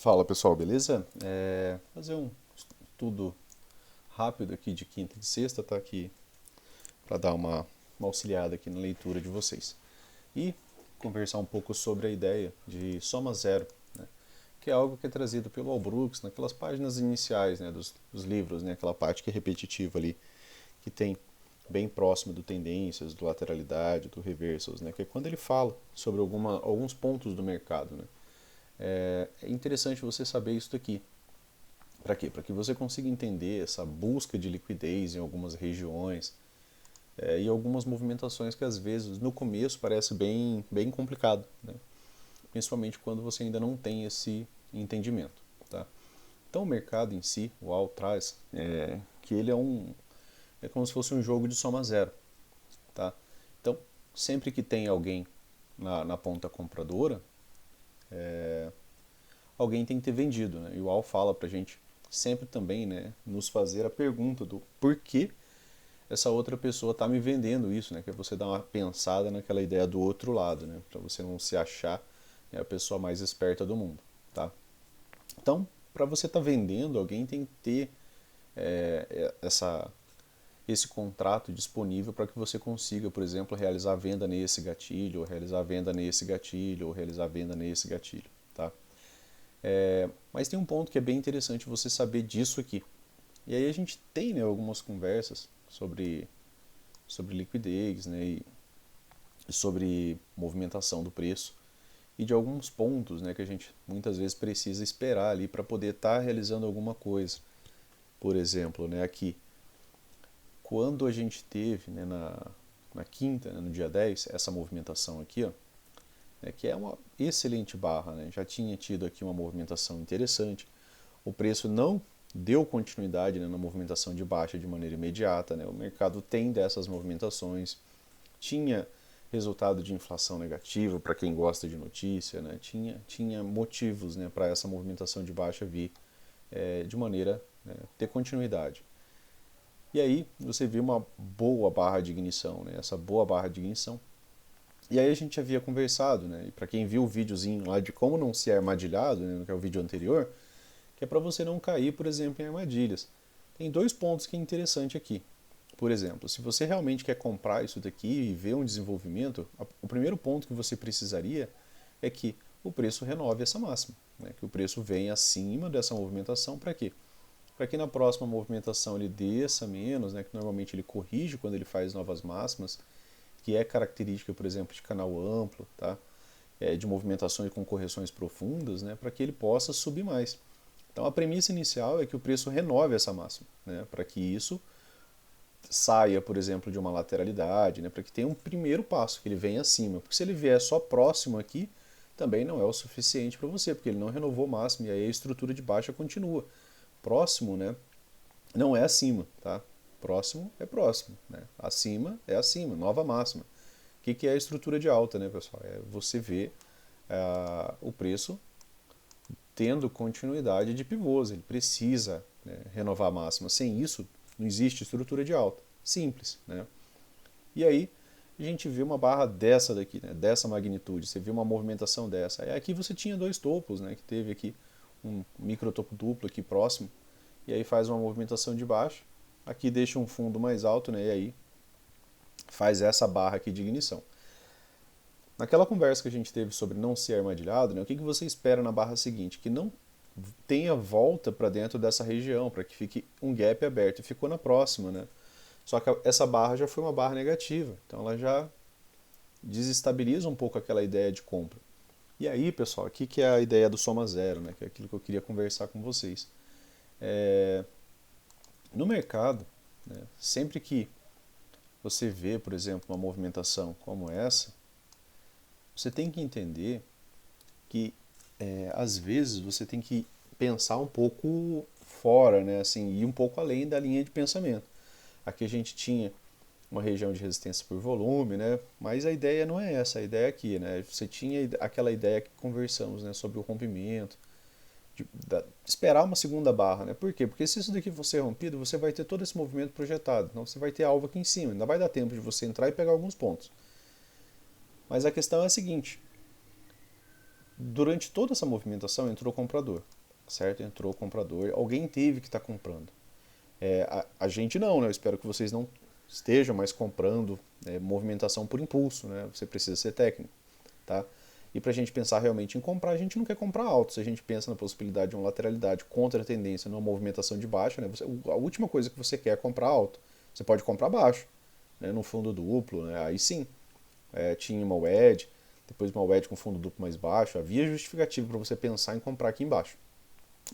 Fala pessoal, beleza? Fazer um estudo rápido aqui de quinta e de sexta, tá aqui para dar uma auxiliada aqui na leitura de vocês. E conversar um pouco sobre a ideia de soma zero, né? Que é algo que é trazido pelo Al Brooks naquelas páginas iniciais, né, dos livros, né, aquela parte que é repetitiva ali, que tem bem próximo do tendências, do lateralidade, do reversals, né, que é quando ele fala sobre alguns pontos do mercado, né. É interessante você saber isso daqui. Para quê? Para que você consiga entender essa busca de liquidez em algumas regiões e algumas movimentações que às vezes no começo parece bem complicado, né? Principalmente quando você ainda não tem esse entendimento. Tá? Então o mercado em si, o AL traz, que ele é como se fosse um jogo de soma zero. Tá? Então sempre que tem alguém na ponta compradora, alguém tem que ter vendido. Né? E o AL fala para a gente sempre também, né, nos fazer a pergunta do porquê essa outra pessoa está me vendendo isso, né? Que é você dar uma pensada naquela ideia do outro lado, né? Para você não se achar, né, a pessoa mais esperta do mundo, tá? Então, para você estar vendendo, alguém tem que ter esse contrato disponível para que você consiga, por exemplo, realizar a venda nesse gatilho, ou realizar a venda nesse gatilho, ou realizar a venda nesse gatilho, tá? Mas tem um ponto que é bem interessante você saber disso aqui. E aí a gente tem, né, algumas conversas sobre liquidez, né, e sobre movimentação do preço e de alguns pontos, né, que a gente muitas vezes precisa esperar ali para poder estar realizando alguma coisa. Por exemplo, né, aqui, quando a gente teve, né, na quinta, né, no dia 10 essa movimentação aqui, ó, né, que é uma excelente barra, né, já tinha tido aqui uma movimentação interessante, o preço não deu continuidade, né, na movimentação de baixa de maneira imediata, né, o mercado tem dessas movimentações, tinha resultado de inflação negativa para quem gosta de notícia, né, tinha motivos, né, para essa movimentação de baixa vir de maneira, né, ter continuidade. E aí você viu uma boa barra de ignição, né, essa boa barra de ignição. E aí a gente havia conversado, né, e para quem viu o videozinho lá de como não ser armadilhado, né, que é o vídeo anterior, que é para você não cair, por exemplo, em armadilhas. Tem dois pontos que é interessante aqui. Por exemplo, se você realmente quer comprar isso daqui e ver um desenvolvimento, o primeiro ponto que você precisaria é que o preço renove essa máxima, né? Que o preço venha acima dessa movimentação para quê? Para que na próxima movimentação ele desça menos, né? Que normalmente ele corrige quando ele faz novas máximas, que é característica, por exemplo, de canal amplo, tá? De movimentações com correções profundas, né? Para que ele possa subir mais. Então a premissa inicial é que o preço renove essa máxima, né? Para que isso saia, por exemplo, de uma lateralidade, né, para que tenha um primeiro passo, que ele venha acima. Porque se ele vier só próximo aqui, também não é o suficiente para você, porque ele não renovou o máximo e aí a estrutura de baixa continua. Próximo, né, não é acima, tá? Próximo é próximo, né? Acima é acima, nova máxima. O que é a estrutura de alta, né, pessoal? É você ver o preço tendo continuidade de pivôs, ele precisa, né, renovar a máxima. Sem isso, não existe estrutura de alta. Simples, né? E aí a gente viu uma barra dessa daqui, né, dessa magnitude, você viu uma movimentação dessa. Aí aqui você tinha dois topos, né, que teve aqui um micro topo duplo aqui próximo, e aí faz uma movimentação de baixo, aqui deixa um fundo mais alto, né, e aí faz essa barra aqui de ignição. Naquela conversa que a gente teve sobre não ser armadilhado, né, o que você espera na barra seguinte? Que não tenha volta para dentro dessa região, para que fique um gap aberto. E ficou na próxima, né? Só que essa barra já foi uma barra negativa, então ela já desestabiliza um pouco aquela ideia de compra. E aí, pessoal, aqui que é a ideia do soma zero, né? Que é aquilo que eu queria conversar com vocês. No mercado, né, sempre que você vê, por exemplo, uma movimentação como essa, você tem que entender que às vezes você tem que pensar um pouco fora, né? Assim, ir um pouco além da linha de pensamento. Aqui a gente tinha uma região de resistência por volume, né? Mas a ideia não é essa, a ideia é aqui, né? Você tinha aquela ideia que conversamos, né? Sobre o rompimento, esperar uma segunda barra, né? Por quê? Porque se isso daqui for ser rompido, você vai ter todo esse movimento projetado, então você vai ter alvo aqui em cima, ainda vai dar tempo de você entrar e pegar alguns pontos. Mas a questão é a seguinte, durante toda essa movimentação entrou comprador, certo? Entrou comprador, alguém teve que estar comprando. A gente não, né? Eu espero que vocês não estejam mais comprando movimentação por impulso, né? Você precisa ser técnico, tá? E para a gente pensar realmente em comprar, a gente não quer comprar alto. Se a gente pensa na possibilidade de uma lateralidade contra a tendência numa movimentação de baixa, né? A última coisa que você quer é comprar alto. Você pode comprar baixo, né? No fundo duplo, né? Aí sim, tinha uma wedge, depois uma wedge com fundo duplo mais baixo. Havia justificativo para você pensar em comprar aqui embaixo.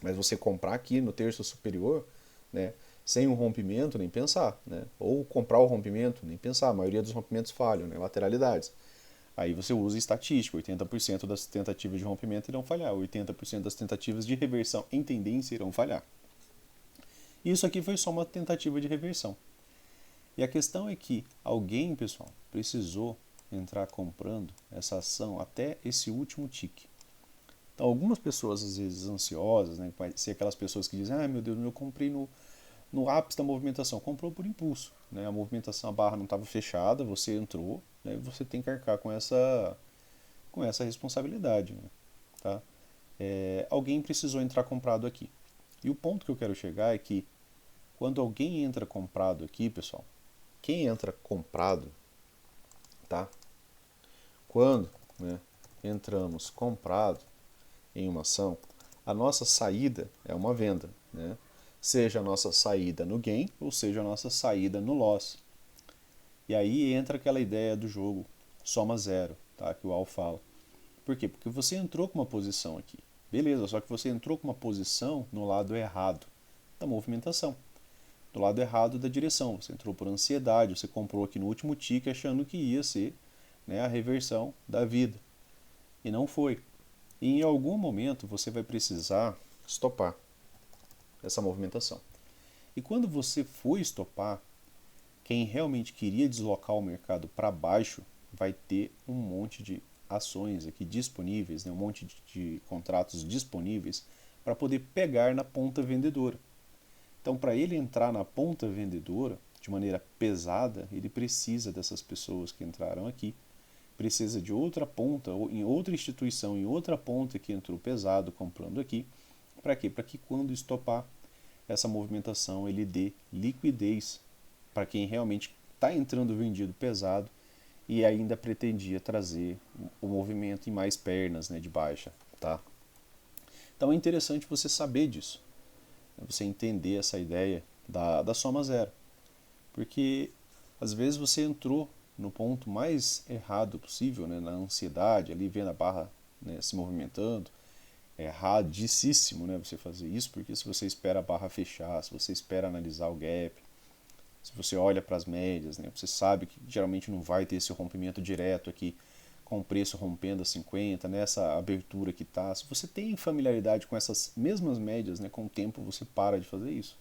Mas você comprar aqui no terço superior, né, sem um rompimento, nem pensar. Né? Ou comprar o rompimento, nem pensar. A maioria dos rompimentos falham, né? Lateralidades. Aí você usa estatística, 80% das tentativas de rompimento irão falhar, 80% das tentativas de reversão em tendência irão falhar. Isso aqui foi só uma tentativa de reversão. E a questão é que alguém, pessoal, precisou entrar comprando essa ação até esse último tique. Então, algumas pessoas, às vezes, ansiosas, né, vai ser aquelas pessoas que dizem, meu Deus, eu comprei no ápice da movimentação, comprou por impulso. Né, a movimentação, a barra não estava fechada, você entrou, né, você tem que arcar com essa responsabilidade. Né, tá? Alguém precisou entrar comprado aqui. E o ponto que eu quero chegar é que quando alguém entra comprado aqui, pessoal, quem entra comprado, tá? Quando, né, entramos comprado em uma ação, a nossa saída é uma venda, né? Seja a nossa saída no gain ou seja a nossa saída no loss. E aí entra aquela ideia do jogo soma zero, tá? Que o Al fala. Por quê? Porque você entrou com uma posição aqui. Beleza, só que você entrou com uma posição no lado errado da movimentação. Do lado errado da direção. Você entrou por ansiedade, você comprou aqui no último tique achando que ia ser, né, a reversão da vida. E não foi. E em algum momento você vai precisar estopar essa movimentação. E quando você for estopar, quem realmente queria deslocar o mercado para baixo vai ter um monte de ações aqui disponíveis, né, um monte de contratos disponíveis para poder pegar na ponta vendedora. Então, para ele entrar na ponta vendedora de maneira pesada, ele precisa dessas pessoas que entraram aqui, precisa de outra ponta, ou em outra instituição, em outra ponta que entrou pesado comprando aqui. Para quê? Para que quando estopar essa movimentação ele dê liquidez para quem realmente está entrando vendido pesado e ainda pretendia trazer o movimento em mais pernas, né, de baixa. Tá? Então é interessante você saber disso, você entender essa ideia da soma zero. Porque às vezes você entrou no ponto mais errado possível, né, na ansiedade, ali vendo a barra, né, se movimentando. É erradíssimo, né, você fazer isso, porque se você espera a barra fechar, se você espera analisar o gap, se você olha para as médias, né, você sabe que geralmente não vai ter esse rompimento direto aqui com o preço rompendo a 50, nessa abertura que está. Se você tem familiaridade com essas mesmas médias, né, com o tempo você para de fazer isso.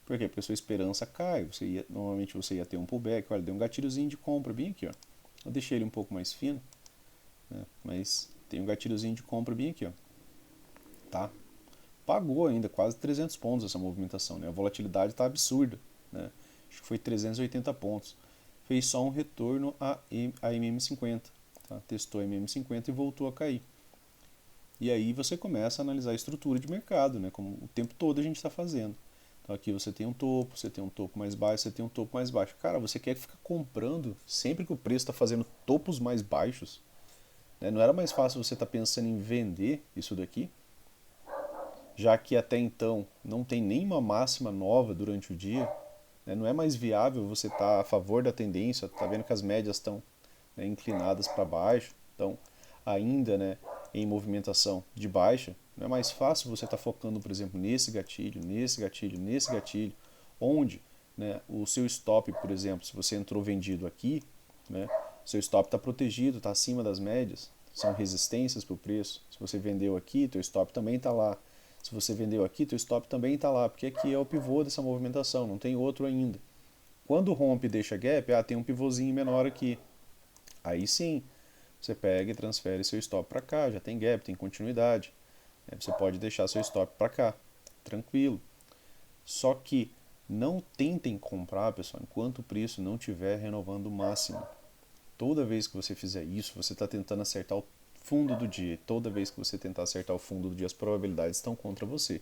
Por quê? Porque a sua esperança cai. Normalmente você ia ter um pullback. Olha, deu um gatilhozinho de compra bem aqui. Ó. Eu deixei ele um pouco mais fino, né? Mas tem um gatilhozinho de compra bem aqui. Ó. Tá? Pagou ainda quase 300 pontos essa movimentação. Né? A volatilidade está absurda. Né? Acho que foi 380 pontos. Fez só um retorno a MM50. Tá? Testou a MM50 e voltou a cair. E aí você começa a analisar a estrutura de mercado, né? Como o tempo todo a gente está fazendo. Então aqui você tem um topo, você tem um topo mais baixo, você tem um topo mais baixo. Cara, você quer ficar comprando sempre que o preço está fazendo topos mais baixos? Né? Não era mais fácil você estar pensando em vender isso daqui? Já que até então não tem nenhuma máxima nova durante o dia, né? Não é mais viável você estar a favor da tendência, tá vendo que as médias estão, né, inclinadas para baixo, então ainda, né, em movimentação de baixa, não é mais fácil você estar focando, por exemplo, nesse gatilho, nesse gatilho, nesse gatilho, onde, né, o seu stop, por exemplo, se você entrou vendido aqui, né, seu stop está protegido, está acima das médias, são resistências para o preço. Se você vendeu aqui, teu stop também está lá. Se você vendeu aqui, teu stop também está lá, porque aqui é o pivô dessa movimentação, não tem outro ainda. Quando rompe e deixa gap, tem um pivôzinho menor aqui. Aí sim, você pega e transfere seu stop para cá, já tem gap, tem continuidade. Você pode deixar seu stop para cá, tranquilo. Só que não tentem comprar, pessoal, enquanto o preço não estiver renovando o máximo. Toda vez que você fizer isso, você está tentando acertar o fundo do dia. Toda vez que você tentar acertar o fundo do dia, as probabilidades estão contra você.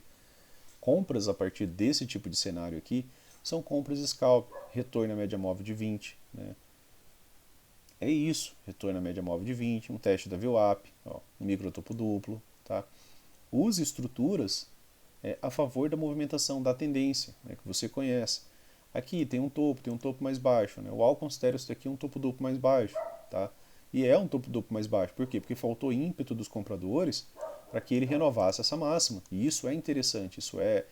Compras a partir desse tipo de cenário aqui são compras scalp, retorno à média móvel de 20, né? É isso, retorno à média móvel de 20, um teste da VWAP, ó, um micro topo duplo, tá? Use estruturas a favor da movimentação da tendência, né, que você conhece. Aqui tem um topo mais baixo, né? O AL considera isso daqui um topo duplo mais baixo, tá? E é um topo duplo mais baixo, por quê? Porque faltou ímpeto dos compradores para que ele renovasse essa máxima. E isso é interessante, isso é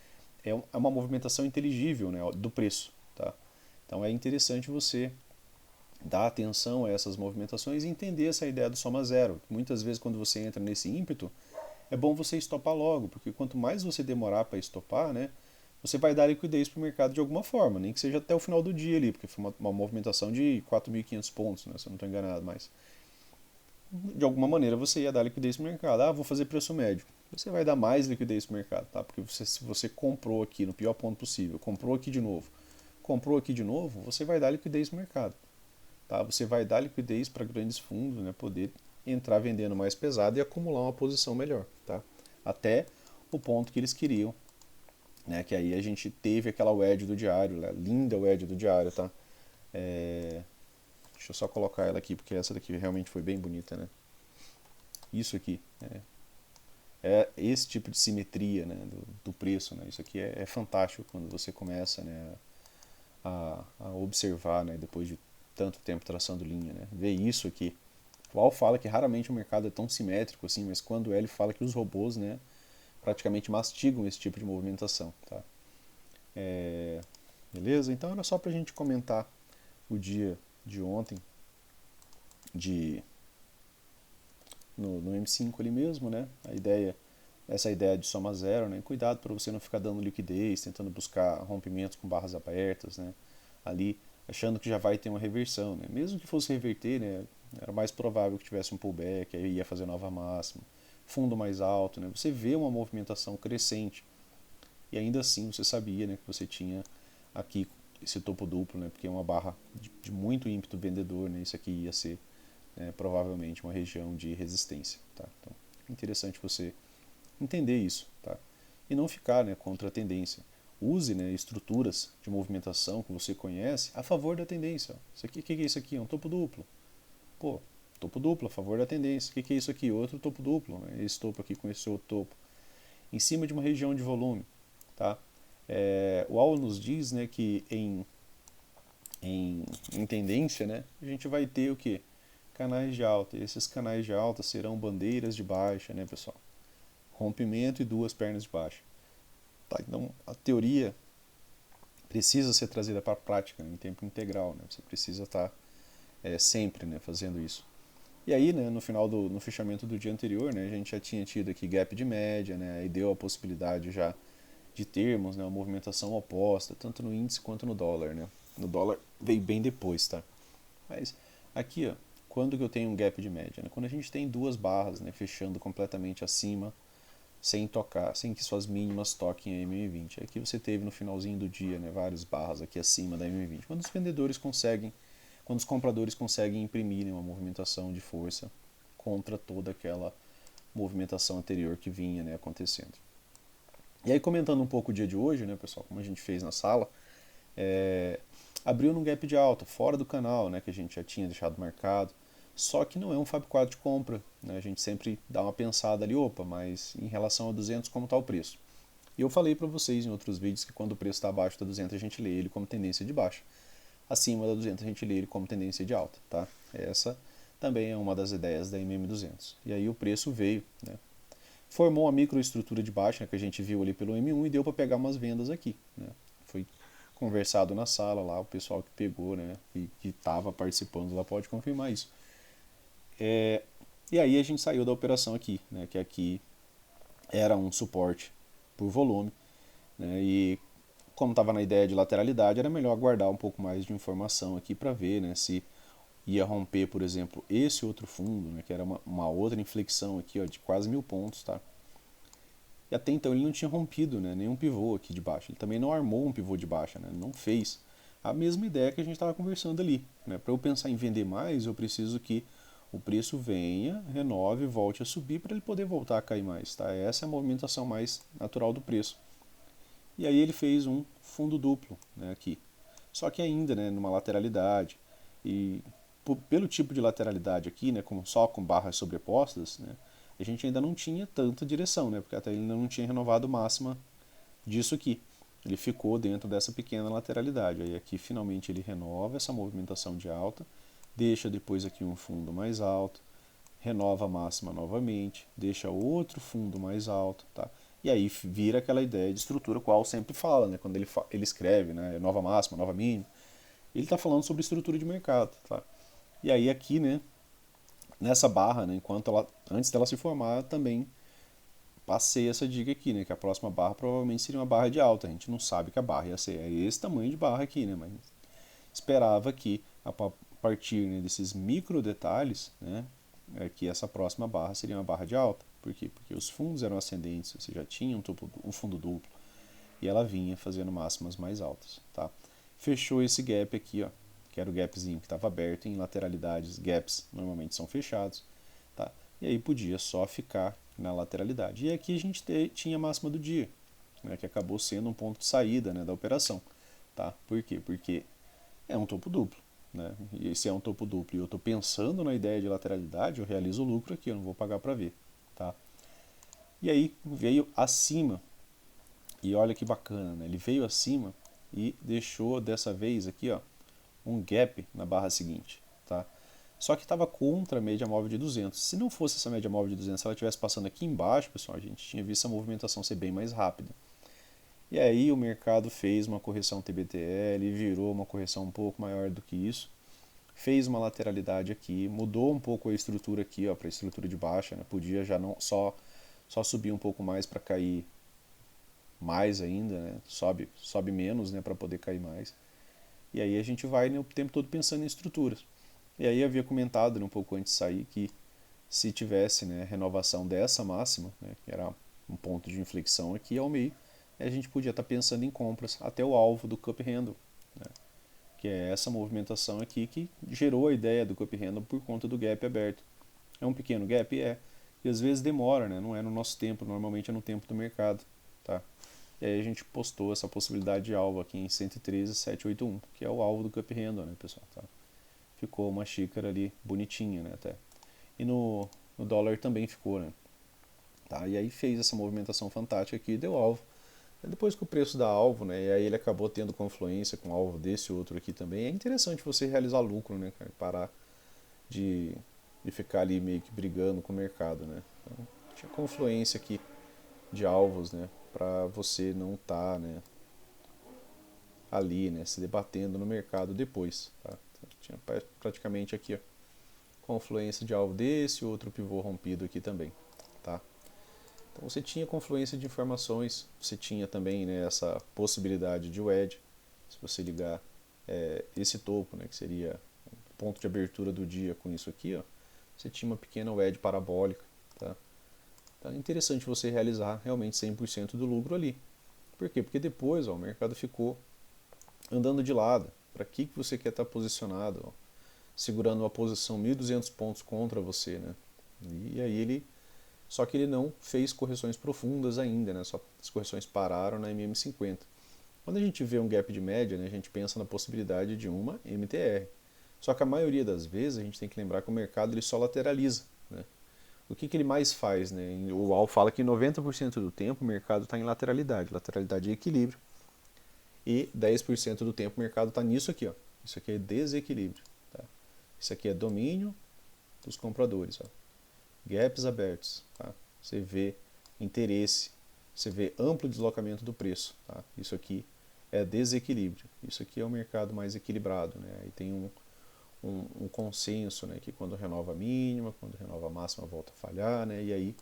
uma movimentação inteligível, né, do preço, tá? Então é interessante você dar atenção a essas movimentações e entender essa ideia do soma zero. Muitas vezes quando você entra nesse ímpeto, é bom você estopar logo, porque quanto mais você demorar para estopar, né, você vai dar liquidez para o mercado de alguma forma, nem que seja até o final do dia ali, porque foi uma movimentação de 4.500 pontos, né, se eu não estou enganado, mas de alguma maneira você ia dar liquidez para o mercado. Ah, vou fazer preço médio. Você vai dar mais liquidez para o mercado, tá? Porque se você comprou aqui no pior ponto possível, comprou aqui de novo, você vai dar liquidez para o mercado. Tá? Você vai dar liquidez para grandes fundos, né, poder entrar vendendo mais pesado e acumular uma posição melhor, tá? Até o ponto que eles queriam, né, que aí a gente teve aquela wedge do diário, né, linda wedge do diário, tá? Deixa eu só colocar ela aqui, porque essa daqui realmente foi bem bonita, né? Isso aqui, é esse tipo de simetria, né, do preço, né? Isso aqui é fantástico quando você começa, né, a observar, né, depois de tanto tempo traçando linha, né? Ver isso aqui. O Al fala que raramente o mercado é tão simétrico assim, mas quando é, ele fala que os robôs, né, praticamente mastigam esse tipo de movimentação, tá? Beleza? Então era só para a gente comentar o dia de ontem de no M5 ali mesmo, né? Essa ideia de soma zero, né? Cuidado para você não ficar dando liquidez, tentando buscar rompimentos com barras abertas, né? Ali achando que já vai ter uma reversão, né? Mesmo que fosse reverter, né? Era mais provável que tivesse um pullback, aí ia fazer nova máxima, fundo mais alto, né? Você vê uma movimentação crescente e ainda assim você sabia, né, que você tinha aqui esse topo duplo, né? Porque é uma barra de muito ímpeto vendedor, né? Isso aqui ia ser provavelmente uma região de resistência, tá? Então, é interessante você entender isso, tá? E não ficar, né, contra a tendência. Use, né, estruturas de movimentação que você conhece a favor da tendência. Isso aqui, o que é isso aqui? É um topo duplo. Pô, topo duplo a favor da tendência. O que é isso aqui? Outro topo duplo, né? Esse topo aqui com esse outro topo. Em cima de uma região de volume, tá? O Al nos diz, né, que em tendência, né, a gente vai ter o que? Canais de alta. E esses canais de alta serão bandeiras de baixa, né, pessoal? Rompimento e duas pernas de baixa. Tá, então, a teoria precisa ser trazida para a prática, né, em tempo integral. Né? Você precisa estar sempre, né, fazendo isso. E aí, né, no fechamento do dia anterior, né, a gente já tinha tido aqui gap de média, né, e deu a possibilidade já de termos, né, uma movimentação oposta, tanto no índice quanto no dólar. Né? No dólar veio bem depois, tá? Mas aqui, ó, quando que eu tenho um gap de média? Né? Quando a gente tem duas barras, né, fechando completamente acima, sem tocar, sem que suas mínimas toquem a MM20. Aqui você teve no finalzinho do dia, né, várias barras aqui acima da MM20. Quando os compradores conseguem imprimir, né, uma movimentação de força contra toda aquela movimentação anterior que vinha, né, acontecendo. E aí, comentando um pouco o dia de hoje, né, pessoal, como a gente fez na sala, abriu num gap de alta, fora do canal, né, que a gente já tinha deixado marcado, só que não é um Fab 4 de compra, né, a gente sempre dá uma pensada ali, opa, mas em relação a 200 como está o preço? E eu falei para vocês em outros vídeos que quando o preço está abaixo da 200 a gente lê ele como tendência de baixa, acima da 200 a gente lê ele como tendência de alta, tá? Essa também é uma das ideias da MM200. E aí o preço veio, né, formou uma microestrutura de baixa, né, que a gente viu ali pelo M1 e deu para pegar umas vendas aqui, né? Foi conversado na sala lá, o pessoal que pegou, né, e que estava participando lá pode confirmar isso. E aí a gente saiu da operação aqui, né, que aqui era um suporte por volume, né, e como estava na ideia de lateralidade, era melhor aguardar um pouco mais de informação aqui para ver, né, se ia romper, por exemplo, esse outro fundo, né, que era uma outra inflexão aqui, ó, de quase 1.000 pontos, tá? E até então ele não tinha rompido, né, nenhum pivô aqui de baixa. Ele também não armou um pivô de baixa, né, não fez a mesma ideia que a gente estava conversando ali. Né? Para eu pensar em vender mais, eu preciso que o preço venha, renove, volte a subir para ele poder voltar a cair mais, tá? Essa é a movimentação mais natural do preço. E aí ele fez um fundo duplo, né, aqui. Só que ainda, né, numa lateralidade. E pelo tipo de lateralidade aqui, né, só com barras sobrepostas, né, a gente ainda não tinha tanta direção, né, porque até ele não tinha renovado máxima disso aqui. Ele ficou dentro dessa pequena lateralidade. Aí aqui finalmente ele renova essa movimentação de alta, deixa depois aqui um fundo mais alto, renova a máxima novamente, deixa outro fundo mais alto, tá? E aí vira aquela ideia de estrutura qual sempre fala, né? Quando ele escreve, né? Nova máxima, nova mínima, ele está falando sobre estrutura de mercado, tá? E aí aqui, né? Nessa barra, né? Antes dela se formar, também passei essa dica aqui, né? Que a próxima barra provavelmente seria uma barra de alta. A gente não sabe que a barra ia ser esse tamanho de barra aqui, né? Mas esperava que a partir, né, desses micro detalhes, né? Que essa próxima barra seria uma barra de alta. Por quê? Porque os fundos eram ascendentes, você já tinha um fundo duplo e ela vinha fazendo máximas mais altas, tá? Fechou esse gap aqui, ó, que era o gapzinho que estava aberto. Em lateralidades, gaps normalmente são fechados, tá? E aí podia só ficar na lateralidade. E aqui a gente tinha a máxima do dia, né, que acabou sendo um ponto de saída, né, da operação, tá? Por quê? Porque é um topo duplo, né? E se é um topo duplo e eu estou pensando na ideia de lateralidade, eu realizo o lucro aqui, eu não vou pagar para ver, tá? E aí veio acima, e olha que bacana, né? Ele veio acima e deixou dessa vez aqui, ó, um gap na barra seguinte, tá? Só que estava contra a média móvel de 200. Se não fosse essa média móvel de 200, se ela estivesse passando aqui embaixo, pessoal, a gente tinha visto a movimentação ser bem mais rápida. E aí o mercado fez uma correção TBTL, virou uma correção um pouco maior do que isso, fez uma lateralidade aqui, mudou um pouco a estrutura aqui, ó, para a estrutura de baixa, né? Podia já não só subir um pouco mais para cair mais ainda, né? Sobe menos, né, para poder cair mais. E aí a gente vai, né, o tempo todo pensando em estruturas. E aí havia comentado, né, um pouco antes de sair que se tivesse, né, renovação dessa máxima, né, que era um ponto de inflexão aqui ao meio, a gente podia estar pensando em compras até o alvo do cup handle, né, que é essa movimentação aqui que gerou a ideia do cup handle por conta do gap aberto. É um pequeno gap? É. E às vezes demora, né, não é no nosso tempo, normalmente é no tempo do mercado, tá? E aí a gente postou essa possibilidade de alvo aqui em 113,781, que é o alvo do cup handle, né, pessoal, tá? Ficou uma xícara ali bonitinha, né, até. E no dólar também ficou, né? Tá? E aí fez essa movimentação fantástica aqui e deu alvo. Depois que o preço dá alvo, né? E aí ele acabou tendo confluência com o alvo desse outro aqui também. É interessante você realizar lucro, né, cara? Parar de, de ficar ali meio que brigando com o mercado, né? Então, tinha confluência aqui de alvos, né? Para você não estar, né, ali, né, se debatendo no mercado depois, tá? Então, tinha praticamente aqui, ó, confluência de alvo desse, outro pivô rompido aqui também, tá? Então você tinha confluência de informações, você tinha também, né, essa possibilidade de wedge, se você ligar esse topo, né, que seria o ponto de abertura do dia com isso aqui, ó, você tinha uma pequena wedge parabólica, tá? Então é interessante você realizar realmente 100% do lucro ali. Por quê? Porque depois, ó, o mercado ficou andando de lado. Para que você quer estar posicionado? Ó, segurando uma posição 1.200 pontos contra você, né? E aí só que ele não fez correções profundas ainda, né? Só as correções pararam na MM50. Quando a gente vê um gap de média, né, a gente pensa na possibilidade de uma MTR. Só que a maioria das vezes a gente tem que lembrar que o mercado ele só lateraliza, né? O que ele mais faz, né? O Al fala que 90% do tempo o mercado está em lateralidade, lateralidade e equilíbrio. E 10% do tempo o mercado está nisso aqui, ó. Isso aqui é desequilíbrio, tá? Isso aqui é domínio dos compradores, ó. Gaps abertos, tá? Você vê interesse, você vê amplo deslocamento do preço, tá? Isso aqui é desequilíbrio. Isso aqui é o mercado mais equilibrado, né? Aí tem um consenso, né? Que quando renova a mínima, quando renova a máxima volta a falhar, né? E aí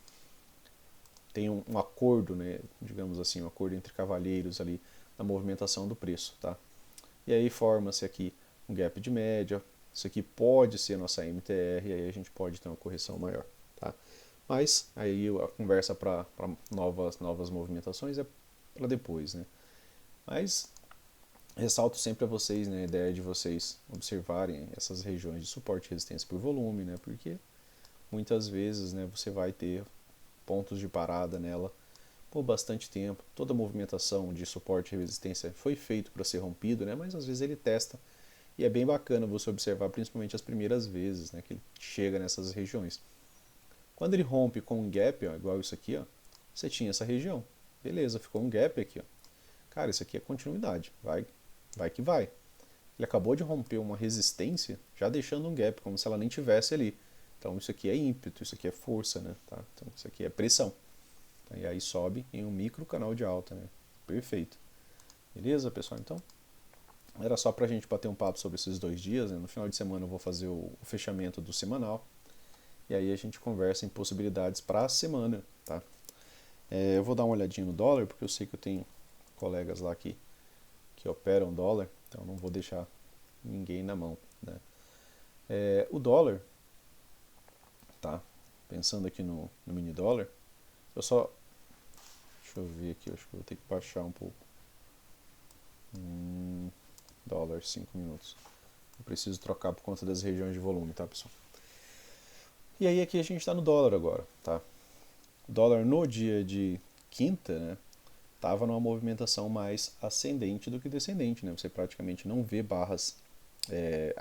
tem um acordo, né? Digamos assim, um acordo entre cavalheiros ali na movimentação do preço, tá? E aí forma-se aqui um gap de média. Isso aqui pode ser a nossa MTR, e aí a gente pode ter uma correção maior, tá? Mas aí a conversa para novas movimentações é para depois, né? Mas ressalto sempre a vocês, né, a ideia de vocês observarem essas regiões de suporte e resistência por volume, né, porque muitas vezes, né, você vai ter pontos de parada nela por bastante tempo. Toda a movimentação de suporte e resistência foi feito para ser rompido, né, mas às vezes ele testa e é bem bacana você observar, principalmente as primeiras vezes, né, que ele chega nessas regiões. Quando ele rompe com um gap, ó, igual isso aqui, ó, você tinha essa região. Beleza, ficou um gap aqui. Ó. Cara, isso aqui é continuidade. Vai que vai. Ele acabou de romper uma resistência, já deixando um gap, como se ela nem tivesse ali. Então isso aqui é ímpeto, isso aqui é força, né? Tá? Então isso aqui é pressão. E aí sobe em um micro canal de alta, né? Perfeito. Beleza, pessoal? Então, era só pra gente bater um papo sobre esses 2 dias, né? No final de semana eu vou fazer o fechamento do semanal. E aí a gente conversa em possibilidades para a semana, tá? Eu vou dar uma olhadinha no dólar, porque eu sei que eu tenho colegas lá que operam dólar, então não vou deixar ninguém na mão, né? O dólar, tá? Pensando aqui no mini dólar, eu só... Deixa eu ver aqui, eu acho que eu vou ter que baixar um pouco. Dólar, 5 minutos. Eu preciso trocar por conta das regiões de volume, tá, pessoal? E aí aqui a gente está no dólar agora, tá? O dólar no dia de quinta, né, estava numa movimentação mais ascendente do que descendente, né? Você praticamente não vê barras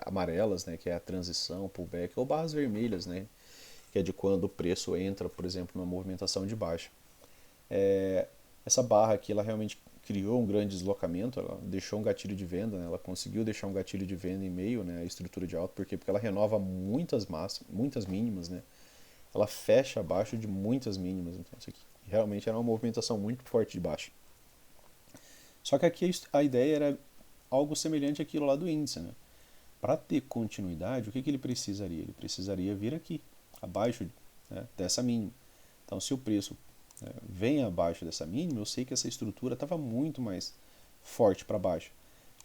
amarelas, né, que é a transição, pullback, ou barras vermelhas, né, que é de quando o preço entra, por exemplo, numa movimentação de baixa. Essa barra aqui, ela realmente criou um grande deslocamento, ela deixou um gatilho de venda, né, ela conseguiu deixar um gatilho de venda em meio, né, à estrutura de alta, por quê? Porque ela renova muitas máximas, muitas mínimas, né, ela fecha abaixo de muitas mínimas, então isso aqui realmente era uma movimentação muito forte de baixo. Só que aqui a ideia era algo semelhante àquilo lá do índice, né? Para ter continuidade, o que ele precisaria? Ele precisaria vir aqui, abaixo, né, dessa mínima. Então, se o preço, né, vem abaixo dessa mínima, eu sei que essa estrutura estava muito mais forte para baixo.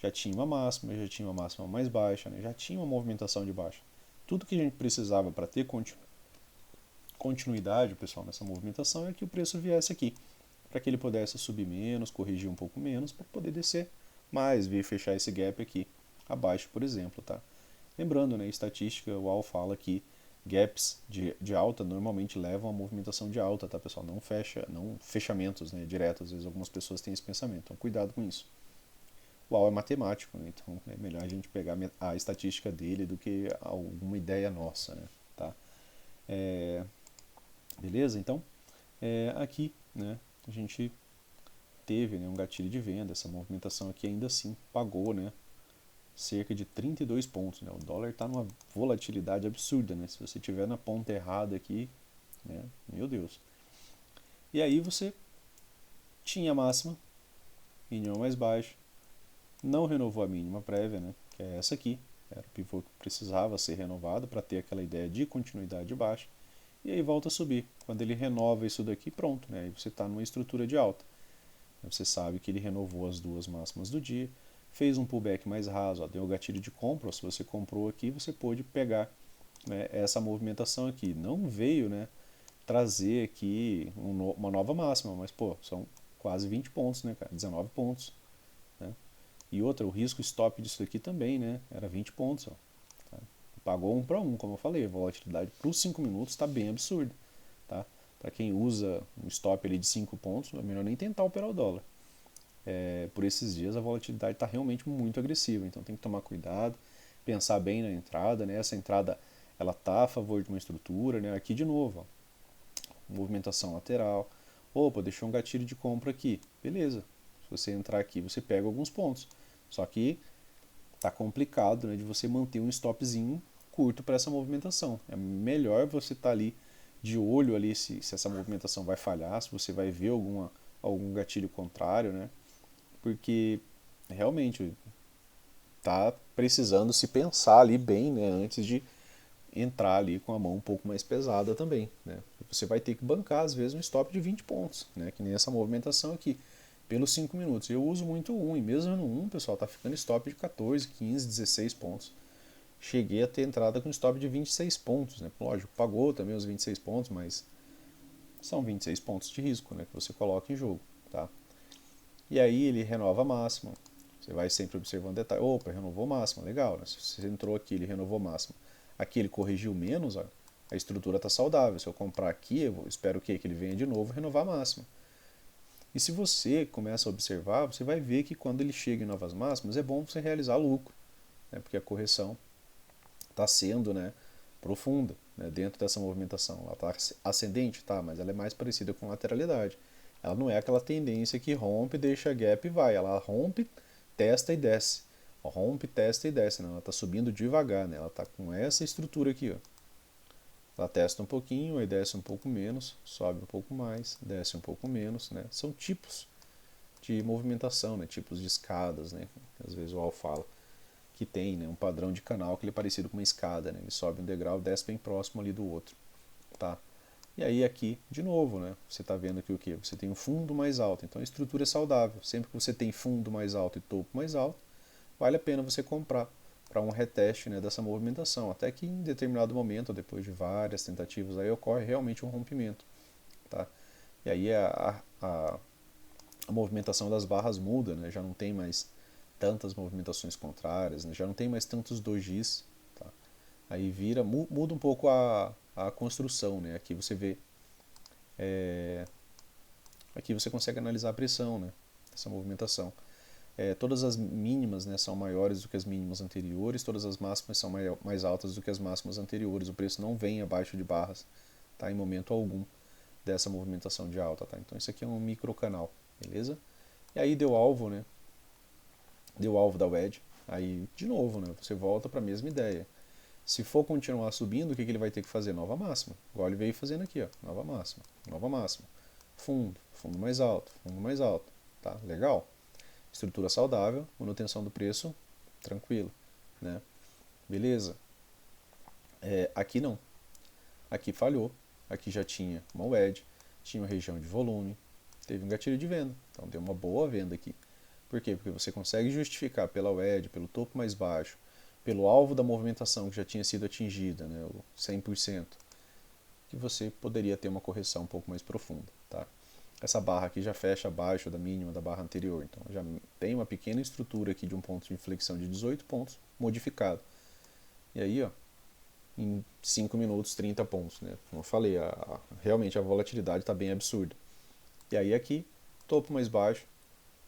Já tinha uma máxima mais baixa, né, já tinha uma movimentação de baixa. Tudo que a gente precisava para ter continuidade, pessoal, nessa movimentação é que o preço viesse aqui, para que ele pudesse subir menos, corrigir um pouco menos, para poder descer mais, vir fechar esse gap aqui abaixo, por exemplo, tá? Lembrando, né, estatística, o UOL fala que gaps de alta normalmente levam a movimentação de alta, tá, pessoal? Não fechamentos, né, diretos. Às vezes algumas pessoas têm esse pensamento, então cuidado com isso. O UOL é matemático, né, então é melhor a gente pegar a estatística dele do que alguma ideia nossa, né, tá? Beleza? Então, aqui, né, a gente teve, né, um gatilho de venda, essa movimentação aqui ainda assim pagou, né, cerca de 32 pontos. Né? O dólar está numa volatilidade absurda, né? Se você estiver na ponta errada aqui, né? Meu Deus. E aí você tinha a máxima, mínima mais baixa, não renovou a mínima prévia, né? Que é essa aqui. Era o pivô que precisava ser renovado para ter aquela ideia de continuidade de baixa. E aí volta a subir. Quando ele renova isso daqui, pronto, né? Aí você está numa estrutura de alta. Você sabe que ele renovou as duas máximas do dia, fez um pullback mais raso, ó, deu o gatilho de compra, se você comprou aqui, você pôde pegar, né, essa movimentação aqui. Não veio, né, trazer aqui uma nova máxima, mas pô, são quase 20 pontos, né, cara? 19 pontos. Né? E outra, o risco stop disso aqui também, né? Era 20 pontos. Ó, tá? Pagou 1 para 1, como eu falei, a volatilidade para os 5 minutos está bem absurda. Tá? Para quem usa um stop ali de 5 pontos, é melhor nem tentar operar o dólar. Por esses dias a volatilidade está realmente muito agressiva, então tem que tomar cuidado, pensar bem na entrada, né? Essa entrada ela está a favor de uma estrutura, né? Aqui de novo, ó, movimentação lateral, opa, deixou um gatilho de compra aqui, beleza, se você entrar aqui você pega alguns pontos, só que tá complicado, né, de você manter um stopzinho curto para essa movimentação, é melhor você estar ali de olho ali se essa movimentação vai falhar, se você vai ver algum gatilho contrário, né? Porque realmente tá precisando se pensar ali bem, né, antes de entrar ali com a mão um pouco mais pesada também, né? Você vai ter que bancar às vezes um stop de 20 pontos, né, que nem essa movimentação aqui, pelos 5 minutos. Eu uso muito o 1 e mesmo no 1, pessoal, tá ficando stop de 14, 15, 16 pontos. Cheguei a ter entrada com stop de 26 pontos, né? Lógico, pagou também os 26 pontos, mas são 26 pontos de risco, né, que você coloca em jogo, tá? E aí ele renova a máxima, Você vai sempre observando detalhe. Opa, renovou máxima, legal, né? Se você entrou aqui, ele renovou máxima. Aqui ele corrigiu menos, ó, a estrutura está saudável. Se eu comprar aqui, eu espero o quê? Que ele venha de novo renovar a máxima. E se você começa a observar, você vai ver que quando ele chega em novas máximas, é bom você realizar lucro, né? Porque a correção está sendo, né, profunda, né, dentro dessa movimentação. Ela está ascendente, tá, mas ela é mais parecida com lateralidade. Ela não é aquela tendência que rompe, deixa gap e vai. Ela rompe, testa e desce. Rompe, testa e desce. Né? Ela está subindo devagar. Né? Ela está com essa estrutura aqui. Ó. Ela testa um pouquinho, aí desce um pouco menos, sobe um pouco mais, desce um pouco menos. Né? São tipos de movimentação, né? Tipos de escadas. Né? Às vezes o Al fala que tem, né, um padrão de canal que ele é parecido com uma escada, né? Ele sobe um degrau, desce bem próximo ali do outro, tá? E aí aqui, de novo, né, você está vendo aqui o que? Você tem um fundo mais alto, então a estrutura é saudável. Sempre que você tem fundo mais alto e topo mais alto, vale a pena você comprar para um reteste, né, dessa movimentação, até que em determinado momento, depois de várias tentativas, aí ocorre realmente um rompimento, tá? E aí a movimentação das barras muda, né? Já não tem mais tantas movimentações contrárias, né? Já não tem mais tantos dojis, tá? Aí muda um pouco a construção, né? Aqui você vê, aqui você consegue analisar a pressão, né? Essa movimentação. Todas as mínimas, né, são maiores do que as mínimas anteriores, todas as máximas são mais altas do que as máximas anteriores. O preço não vem abaixo de barras, tá? Em momento algum dessa movimentação de alta, tá? Então isso aqui é um microcanal, beleza? E aí deu alvo, né? Deu alvo da wedge, aí de novo, né? Você volta para a mesma ideia. Se for continuar subindo, o que ele vai ter que fazer? Nova máxima. Igual ele veio fazendo aqui, ó. Nova máxima, nova máxima. Fundo, fundo mais alto, tá? Legal. Estrutura saudável, manutenção do preço, tranquilo, né? Beleza. Aqui não. Aqui falhou. Aqui já tinha uma wedge, tinha uma região de volume, teve um gatilho de venda. Então deu uma boa venda aqui. Por quê? Porque você consegue justificar pela wedge, pelo topo mais baixo, pelo alvo da movimentação que já tinha sido atingida, né, o 100%, que você poderia ter uma correção um pouco mais profunda. Tá? Essa barra aqui já fecha abaixo da mínima da barra anterior, então já tem uma pequena estrutura aqui de um ponto de inflexão de 18 pontos modificado. E aí, ó, em 5 minutos, 30 pontos. Né? Como eu falei, realmente a volatilidade está bem absurda. E aí aqui, topo mais baixo,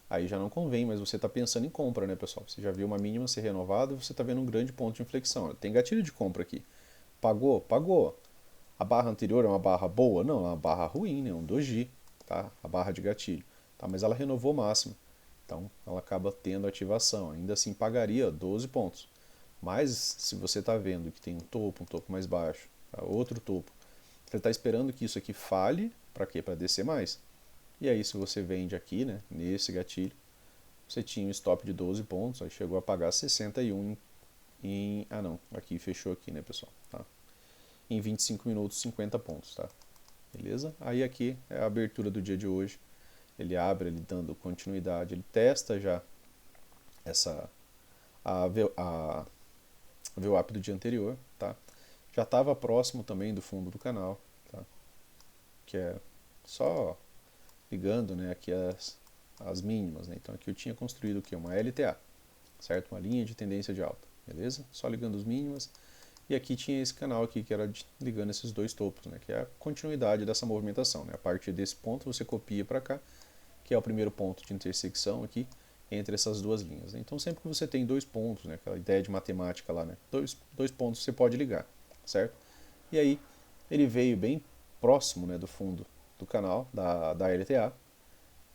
aí já não convém, mas você está pensando em compra, né, pessoal? Você já viu uma mínima ser renovada, você está vendo um grande ponto de inflexão. Tem gatilho de compra aqui. Pagou? Pagou. A barra anterior é uma barra boa? Não, é uma barra ruim, né? Um doji, tá? A barra de gatilho. Tá? Mas ela renovou máxima. Então, ela acaba tendo ativação. Ainda assim, pagaria 12 pontos. Mas, se você está vendo que tem um topo mais baixo, tá? Outro topo, você está esperando que isso aqui falhe, para quê? Para descer mais. E aí, se você vende aqui, né, nesse gatilho, você tinha um stop de 12 pontos, aí chegou a pagar 61 ah não, aqui fechou aqui, né, pessoal, tá? Em 25 minutos, 50 pontos, tá? Beleza? Aí aqui é a abertura do dia de hoje. Ele abre, ele dando continuidade, ele testa já essa a VWAP do dia anterior, tá? Já estava próximo também do fundo do canal, tá? Que é só ligando, né, aqui as mínimas, né? Então aqui eu tinha construído o que? Uma LTA, certo? Uma linha de tendência de alta, beleza? Só ligando as mínimas. E aqui tinha esse canal aqui que era ligando esses dois topos, né? Que é a continuidade dessa movimentação, né? A partir desse ponto você copia para cá, que é o primeiro ponto de intersecção aqui entre essas duas linhas. Né? Então sempre que você tem dois pontos, né? Aquela ideia de matemática lá, né? Dois pontos você pode ligar, certo? E aí ele veio bem próximo, né, do fundo do canal, da LTA,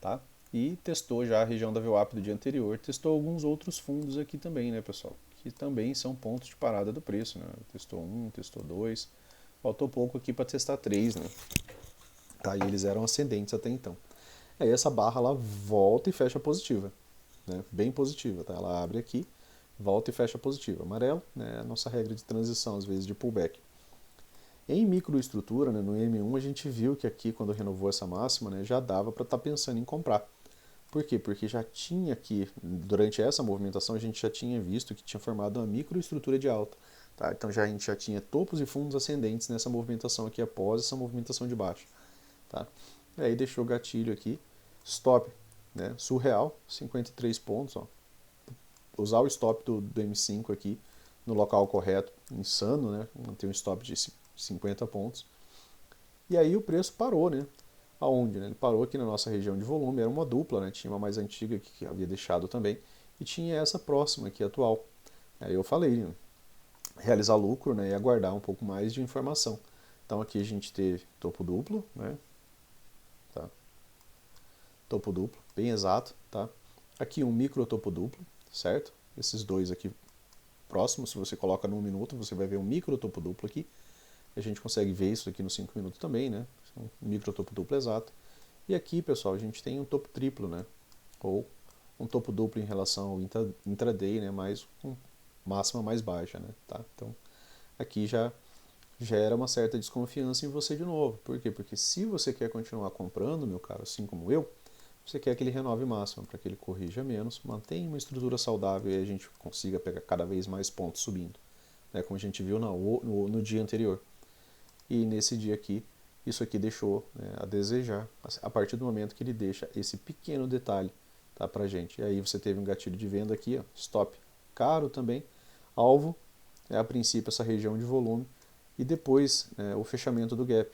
tá? E testou já a região da VWAP do dia anterior, testou alguns outros fundos aqui também, né, pessoal? Que também são pontos de parada do preço, né? Testou um, testou dois, faltou pouco aqui para testar três, né? Tá? E eles eram ascendentes até então. Aí essa barra ela volta e fecha positiva, né? Bem positiva, tá? Ela abre aqui, volta e fecha positiva. Amarelo, né? A nossa regra de transição, às vezes, de pullback. Em microestrutura, né, no M1, a gente viu que aqui, quando renovou essa máxima, né, já dava para estar pensando em comprar. Por quê? Porque já tinha aqui, durante essa movimentação, a gente já tinha visto que tinha formado uma microestrutura de alta. Tá? Então a gente já tinha topos e fundos ascendentes nessa movimentação aqui após essa movimentação de baixo. Tá? E aí deixou o gatilho aqui, stop, né, surreal, 53 pontos, ó, usar o stop do M5 aqui no local correto, insano, né? Manter um stop de 50 pontos. E aí o preço parou, né? Aonde? Né? Ele parou aqui na nossa região de volume, era uma dupla, né? Tinha uma mais antiga que havia deixado também, e tinha essa próxima aqui atual. Aí eu falei, né? Realizar lucro, né? E aguardar um pouco mais de informação. Então aqui a gente teve topo duplo, né? Tá? Topo duplo, bem exato, tá? Aqui um micro topo duplo, certo? Esses dois aqui próximos, se você coloca no 1 minuto, você vai ver um micro topo duplo aqui. A gente consegue ver isso aqui nos 5 minutos também, né? Um micro topo duplo exato. E aqui, pessoal, a gente tem um topo triplo, né? Ou um topo duplo em relação ao intraday, né? Mais com máxima mais baixa, né? Tá? Então, aqui já gera uma certa desconfiança em você de novo. Por quê? Porque se você quer continuar comprando, meu caro, assim como eu, você quer que ele renove máxima, para que ele corrija menos, mantenha uma estrutura saudável e a gente consiga pegar cada vez mais pontos subindo, né? Como a gente viu no dia anterior. E nesse dia aqui, isso aqui deixou, né, a desejar, a partir do momento que ele deixa esse pequeno detalhe, tá, pra gente. E aí você teve um gatilho de venda aqui, ó, stop caro também, alvo, a princípio essa região de volume, e depois o fechamento do gap.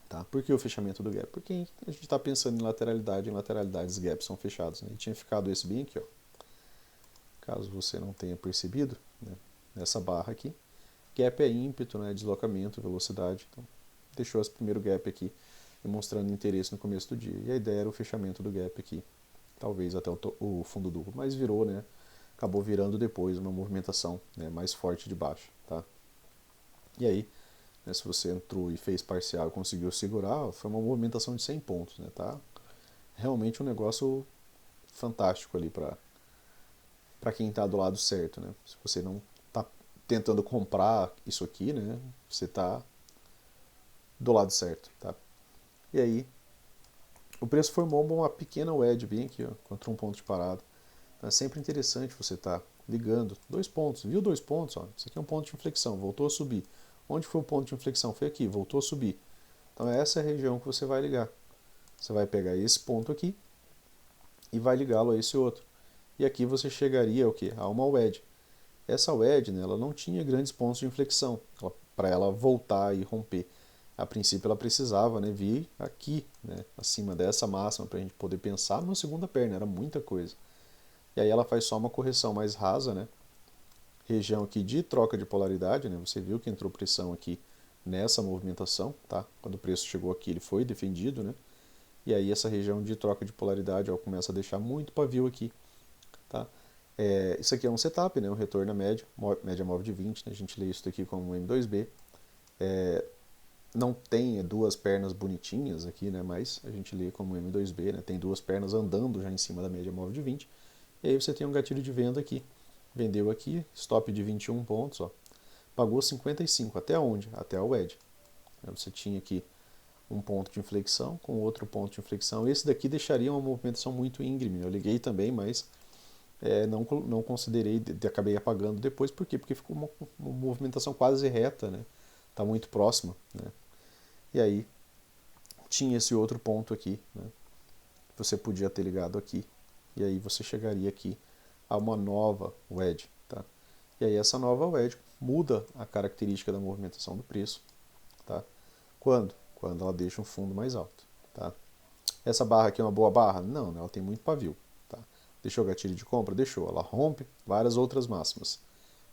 Tá? Por que o fechamento do gap? Porque a gente está pensando em lateralidades gaps são fechados. Né? E tinha ficado esse bem aqui, ó. Caso você não tenha percebido, né, nessa barra aqui. Gap é ímpeto, né, deslocamento, velocidade. Então, deixou esse primeiro gap aqui, demonstrando interesse no começo do dia. E a ideia era o fechamento do gap aqui, talvez até o fundo duplo, mas virou, né, acabou virando depois uma movimentação, né, mais forte de baixo. Tá? E aí, né, se você entrou e fez parcial e conseguiu segurar, foi uma movimentação de 100 pontos. Né, tá? Realmente um negócio fantástico ali para quem está do lado certo. Né? Se você não está tentando comprar isso aqui, né, você está do lado certo. Tá? E aí, o preço formou uma pequena wedge bem aqui, ó, contra um ponto de parada. Então é sempre interessante você estar ligando 2 pontos. Viu 2 pontos? Ó, isso aqui é um ponto de inflexão, voltou a subir. Onde foi o ponto de inflexão? Foi aqui, voltou a subir. Então essa é a região que você vai ligar. Você vai pegar esse ponto aqui e vai ligá-lo a esse outro. E aqui você chegaria ao quê? A uma wedge. Essa wedge, né, ela não tinha grandes pontos de inflexão para ela voltar e romper. A princípio ela precisava, né, vir aqui, né, acima dessa máxima para a gente poder pensar numa segunda perna, era muita coisa. E aí ela faz só uma correção mais rasa, né, região aqui de troca de polaridade, né, você viu que entrou pressão aqui nessa movimentação, tá? Quando o preço chegou aqui ele foi defendido, né, e aí essa região de troca de polaridade ó, começa a deixar muito pavio aqui, tá? Isso aqui é um setup, né, um retorno à média móvel de 20, né, a gente lê isso aqui como M2B. Não tem duas pernas bonitinhas aqui, né, mas a gente lê como M2B, né, tem duas pernas andando já em cima da média móvel de 20. E aí você tem um gatilho de venda aqui. Vendeu aqui, stop de 21 pontos, ó. Pagou 55, até onde? Até a wedge. Você tinha aqui um ponto de inflexão com outro ponto de inflexão. Esse daqui deixaria uma movimentação muito íngreme. Eu liguei também, mas não considerei, acabei apagando depois. Por quê? Porque ficou uma movimentação quase reta, né? Está muito próxima, né? E aí tinha esse outro ponto aqui, né? Você podia ter ligado aqui. E aí você chegaria aqui a uma nova wedge, tá? E aí essa nova wedge muda a característica da movimentação do preço, tá? Quando? Quando ela deixa um fundo mais alto, tá? Essa barra aqui é uma boa barra? Não, ela tem muito pavio, tá? Deixou o gatilho de compra? Deixou. Ela rompe várias outras máximas,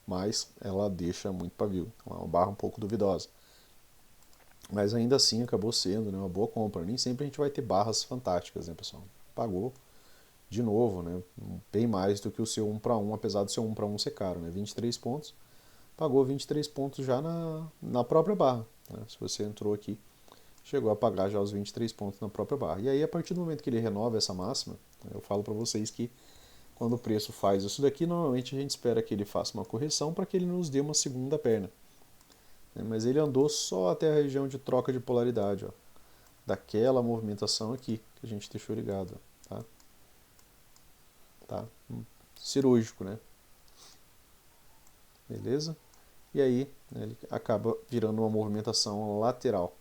mas ela deixa muito pavio. Então é uma barra um pouco duvidosa. Mas ainda assim acabou sendo, né, uma boa compra. Nem sempre a gente vai ter barras fantásticas, né, pessoal? Pagou de novo, né, bem mais do que o seu 1 para 1, apesar do seu 1 para 1 ser caro, né, 23 pontos, pagou 23 pontos já na própria barra, né, se você entrou aqui, chegou a pagar já os 23 pontos na própria barra. E aí, a partir do momento que ele renova essa máxima, né, eu falo para vocês que quando o preço faz isso daqui, normalmente a gente espera que ele faça uma correção para que ele nos dê uma segunda perna. Mas ele andou só até a região de troca de polaridade, ó, daquela movimentação aqui que a gente deixou ligado, tá? Tá? Cirúrgico, né? Beleza? E aí, né, ele acaba virando uma movimentação lateral.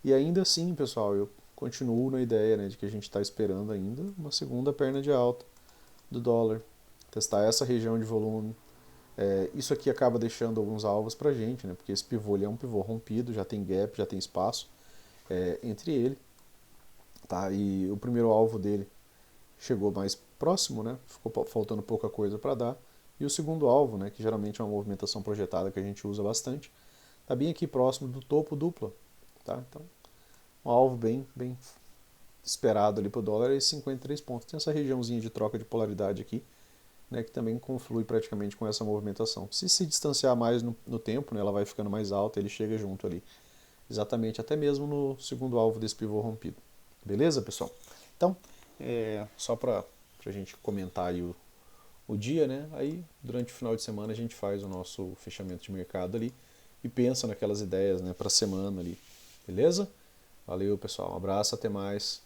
E ainda assim, pessoal, eu continuo na ideia, né, de que a gente está esperando ainda uma segunda perna de alta do dólar. testar essa região de volume. Isso aqui acaba deixando alguns alvos para a gente, né? Porque esse pivô ele é um pivô rompido, já tem gap, já tem espaço entre ele. Tá? E o primeiro alvo dele chegou mais próximo, né? Ficou faltando pouca coisa para dar. E o segundo alvo, né? Que geralmente é uma movimentação projetada que a gente usa bastante, está bem aqui próximo do topo dupla. Tá? Então, um alvo bem esperado ali para o dólar é 53 pontos. Tem essa regiãozinha de troca de polaridade aqui, né, que também conflui praticamente com essa movimentação. Se distanciar mais no tempo, né, ela vai ficando mais alta, ele chega junto ali, exatamente até mesmo no segundo alvo desse pivô rompido. Beleza, pessoal? Então, só para a gente comentar aí o dia, né? Aí durante o final de semana a gente faz o nosso fechamento de mercado ali e pensa naquelas ideias, né, para a semana ali. Beleza? Valeu, pessoal. Um abraço, até mais.